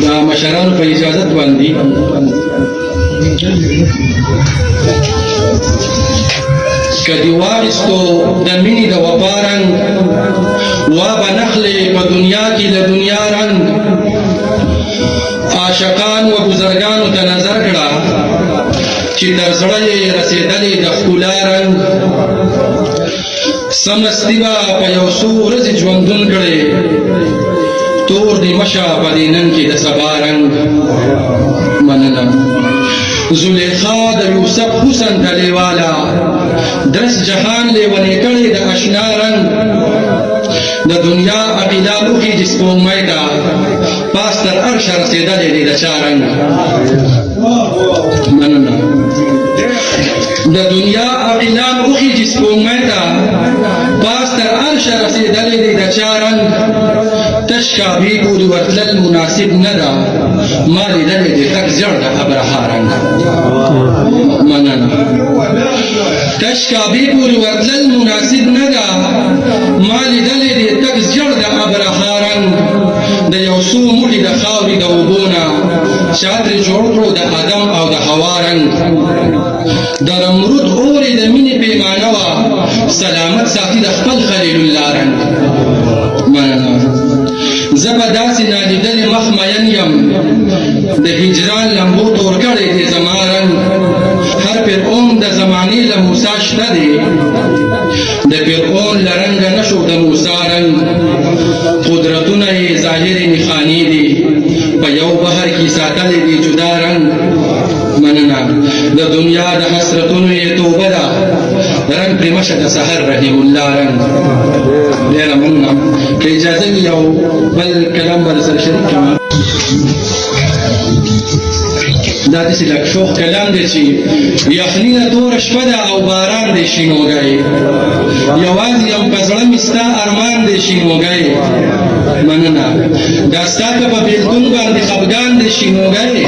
دا مشرانو په اجازت باندې کدی واغستو د مینې د وفا رنګ وا به نخلې په دنیا کې د دنیا رنګ عاشقان و بزرګانو ته نظر کړه چې در زړه یې رسېدلې د ښکلا رنګ سمستی به په یو څو ورځې ژوندون کړې تور دې مشه په دې نن کې د سبا رنګ مننه زلیخا د یوسف حسن ډلېواله درس جهان لیونې کړې د اشنا رنګ د دنیا عقیده لوښي چې سپوږمۍ ته پاس تر عرشه رسېدلې دي د چا رنګ مننه د دنیا عقیده لوښي چې سپوږمۍ ته پاس تر عرشه رسېدلې دي د چا رنګ تش کعبې پورې ورتلل مناسب نه ده ما لیدلې دي تک زیړ د ابرهه رنګ مننه تش کعبې پورې ورتلل مناسب نه ده ما لیدلې دي تک زیړ د ابرهه رنګ د یو څو موټي د خاورې د اوبو نه چا ترې جوړ کړو د ادم او د حوا رنګ د نمرود اورې د مینې پیمانه وه سلامت ساتي د خپل خلیل الله رنګ مننه زه به داسې نالیدلې مخ مین یم د هجران لمبو تور کړی دی زما رنګ هر فرعون د زمانې له موسی شته دی د فرعون له رنګه نه شو د موسی رنګ قدرتونه یې ظاهرې نښانې دي په یو بحر کې ساتلی دی جدا رنګ مننه د دنیا د حسرتونو یې توبه ده رنګ پرې مشه د سحر رحیم الله رنګ ډېره مننه که اجازه وي یو بل کلام به سره شریک کړم دا داسې لږ شوخ کلام دی چې یخنینه توره شپه ده او باران دی شینوګی یوازې یم په زړه مې ستا ارمان دی شینوګی مننه دا ستا که په بېلتون باندې خفګان دی شینوګی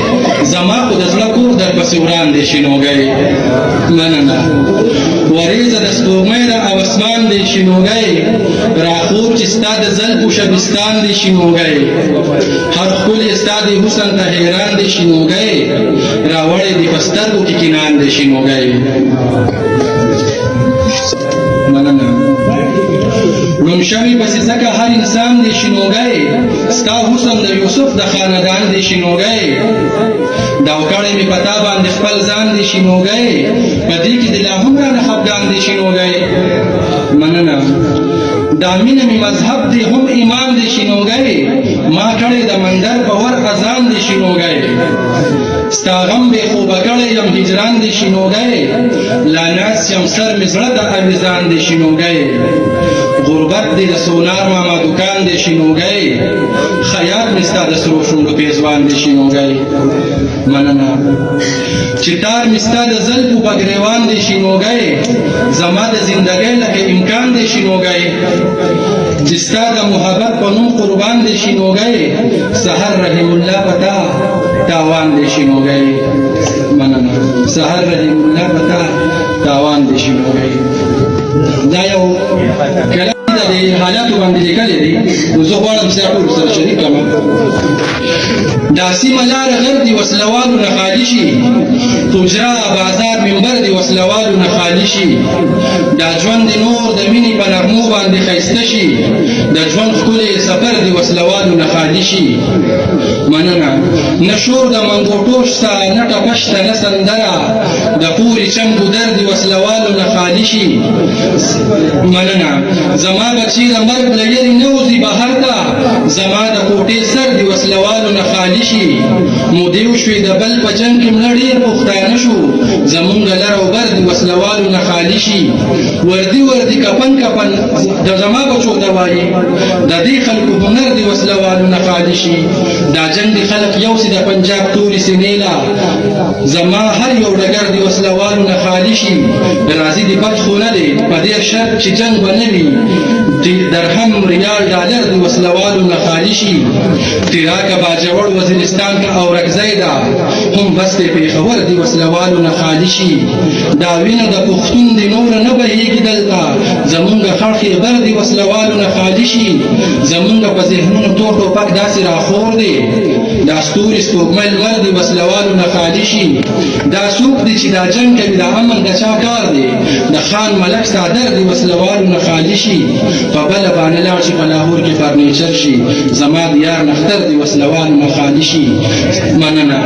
زما خو د زړه کور در پسې وران دی شینوګی مننه وریځه د سپوږمۍ ده او اسمان دی شینوګی راخور چې ستا د زلفو شبستان دی شینوګی هر ښکلی ستا د حسن ته حیران دی شینوګی راوړې دي په سترګو کې کینان دی شینوګی مننه روم شوي پسې ځکه هر انسان دی شینوګی ستا حسن د یوسف د خاندان دی شینوګی داو کړی مې په تا باندې خپل ځان دی شینوګی په دې کې د لا هم رانه خفګان دی شینوګی مننه دا مینه مې مذهب دی هم ایمان دی شینوګی ما کړی د مندر په ور اذان دی شینوګی ستا غم بې خوبه کړی یم هجران دی شینوګی لا ناس یم سر مې زړه د اویزان دی شینوګی غربت دی د سونار ماما دکان دی شینوګی خیاط مې ستا د سرو شونډو پیزوان دی شینوګی مننه چې تار مې ستا د زلفو په ګریوان دی شینوګی زما د زندګۍ لکه امکان دی شینوګی چې ستا د محبت په نوم قربان دی شینوګی سحر رحیم الله په تا تاوان دی شینوګی مننه سحر رحیم الله په تا تاوان دی شینوګی دا یو کلام د حالاتو باندې لیکلی دی نو زه غواړم چې ټول سره شریک کړم دا سیمه لاره غر دي وسلوالو نه خالي شي حجره بازار منبر دي وسلوالو نه خالي شي دا ژوند نور د مینې په نغمو باندې ښایسته شي د ژوند ښکلی سفر دي وسلوالو نه خالي شي مننه نه شور د منګوټو شته نه ټپه شته نه سندره د پورې چم ګودر دي وسلوالو نه خالي شي مننه زما بچی د مرګ له یرې نه وځي بهر ته زما د کوټې سر دي وسلوالو نه خالي شي مودې وشوې د بل په جنګ کې مړه ډېر پښتانه شو زمونږ لر او بر دي وسلوالو نه خالي شي وردي وردي کپن کپن د زما بچو ته وایي د دې خلکو هنر دي وسلوالو نه خالي شي دا جنګ دي خلک یو سي د پنجاب تورې سینې له زما هر یو ډګر دي وسلوالو نه خالي شي راځي دي بد خو نه دی په دې شرط چې جنګ به نه وي درهم ریال ډالر دي وسلوالو نه خالي شي تیراکه باجوړ وزیر وزیرستان کا اورکزی دا هم بس دی پیښور دی وسلوالو نه خالي شي دا وینه د پښتون دی نور نه بهیږي دلته زمونږ خړ خیبر دی وسلوالو نه خالي شي زمونږ په ذهنونو تور ټوپک داسې راخور دی دا ستوري سپوږمۍ لمر دی وسلوالو نه خالي شي دا څوک دی چې دا جنګ کوي دا امن د چا کار دی د خان ملک صادر دی وسلوالو نه خالي شي په بله باندې لاړ شي په لاهور کې فرنیچر شي زما د یار نختر دی وسلوالو نه خالي شي مننه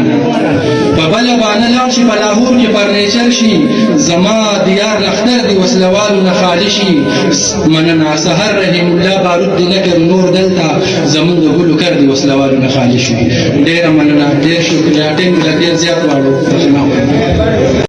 په بله باندې لاړ شي په لاهور کې فرنیچر شي زما د یار نختر دی وسلوالو نه خالي شي مننه سحر رحیم الله بارود دی نکر نور دلته زمونږ د ګلو کر دی وسلوالو نه خالي شي ډېره مننه ډېر شکریه ټینګ ډېر زیات واړو